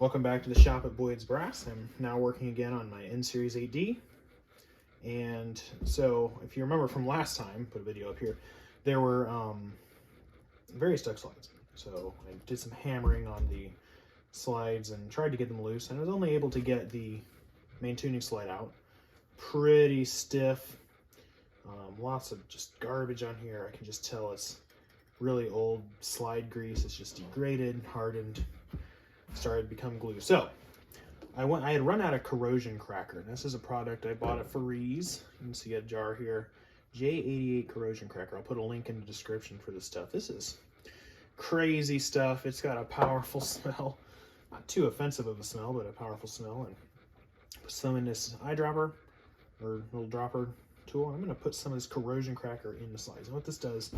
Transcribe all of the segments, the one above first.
Welcome back to the shop at Boyd's Brass. I'm now working again on my N Series 8D. And so, if you remember from last time, put a video up here, there were various duck slides. So I did some hammering on the slides and tried to get them loose, and I was only able to get the main tuning slide out. Pretty stiff. Lots of just garbage on here. I can just tell it's really old slide grease. It's just degraded, hardened, started to become glue. So I had run out of corrosion cracker. This is a product I bought at Freeze. You can see a jar here. J88 corrosion cracker. I'll put a link in the description for this stuff. This is crazy stuff. It's got a powerful smell. Not too offensive of a smell, but a powerful smell. And put some in this eyedropper or little dropper tool. I'm going to put some of this corrosion cracker in the slides. And what this does,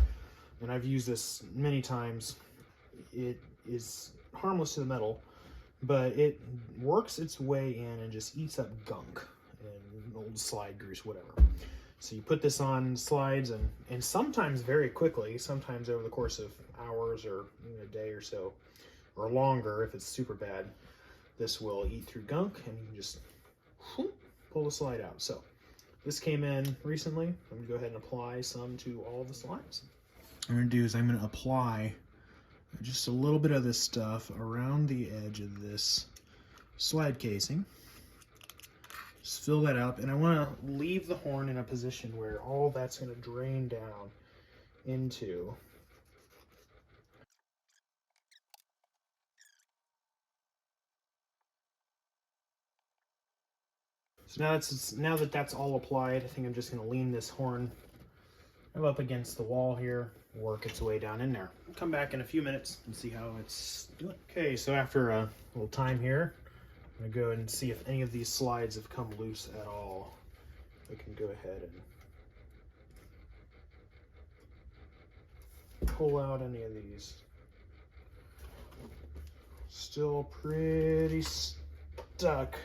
and I've used this many times, it is harmless to the metal, but it works its way in and just eats up gunk and old slide grease, whatever. So you put this on slides and sometimes very quickly, sometimes over the course of hours or a day or so, or longer if it's super bad, this will eat through gunk and you can just pull the slide out. So this came in recently. I'm going to go ahead and apply some to all the slides. What I'm going to do is I'm going to apply just a little bit of this stuff around the edge of this slide casing. Just fill that up, and I want to leave the horn in a position where all that's going to drain down into So now that that's all applied, I think I'm just going to lean this horn up against the wall here, work its way down in there. I'll come back in a few minutes and see how it's doing. Okay, so after a little time here, I'm going to go ahead and see if any of these slides have come loose at all. I can go ahead and pull out any of these. Still pretty stuck.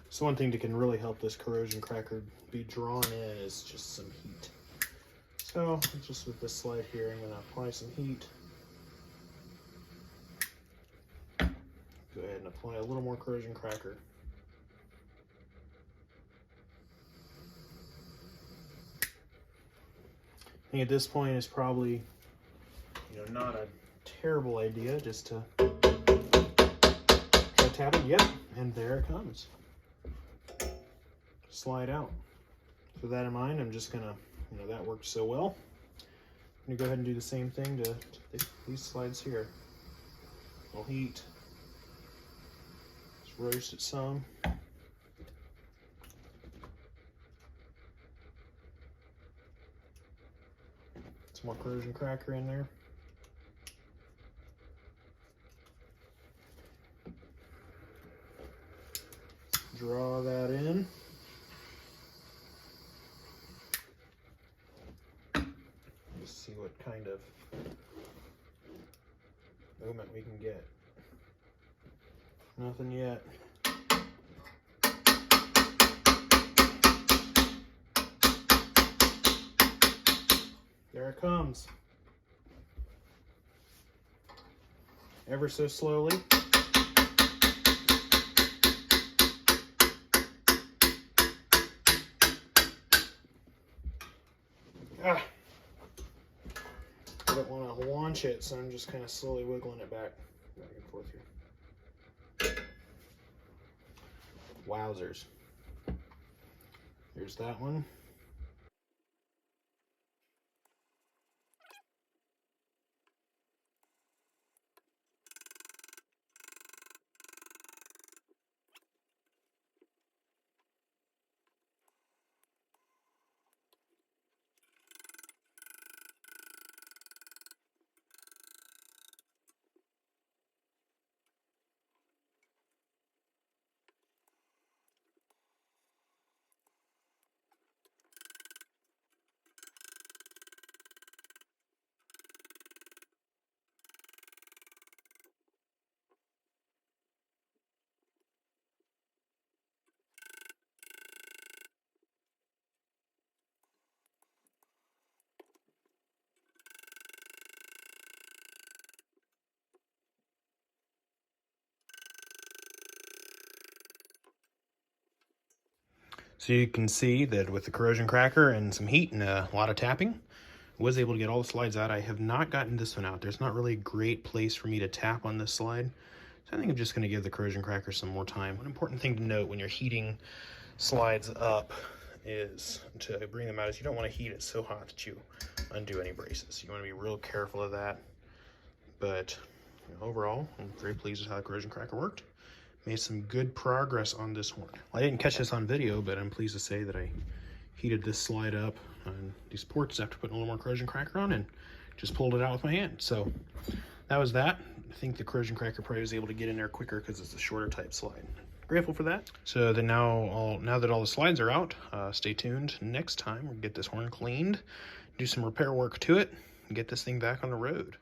So one thing that can really help this corrosion cracker be drawn in is just some heat. So just with this slide here, I'm going to apply some heat. Go ahead and apply a little more corrosion cracker. I think at this point it's probably, not a terrible idea just to tap it. Yep, and there it comes. Slide out. With that in mind, I'm just gonna, that worked so well. I'm gonna go ahead and do the same thing to these slides here. A little heat. Just roast it some. Some more corrosion cracker in there. Draw that in. See what kind of movement we can get. Nothing yet. There it comes. Ever so slowly. I don't want to launch it, so I'm just kind of slowly wiggling it back and forth here. Wowzers. There's that one. So you can see that with the corrosion cracker and some heat and a lot of tapping, I was able to get all the slides out. I have not gotten this one out. There's not really a great place for me to tap on this slide. So I think I'm just gonna give the corrosion cracker some more time. One important thing to note when you're heating slides up is to bring them out is you don't want to heat it so hot that you undo any braces. You want to be real careful of that. But overall, I'm very pleased with how the corrosion cracker worked. Made some good progress on this one. Well, I didn't catch this on video, but I'm pleased to say that I heated this slide up on these ports after putting a little more corrosion cracker on and just pulled it out with my hand. So that was that. I think the corrosion cracker probably was able to get in there quicker because it's a shorter type slide. Grateful for that. So then now that all the slides are out, stay tuned. Next time we'll get this horn cleaned, do some repair work to it, and get this thing back on the road.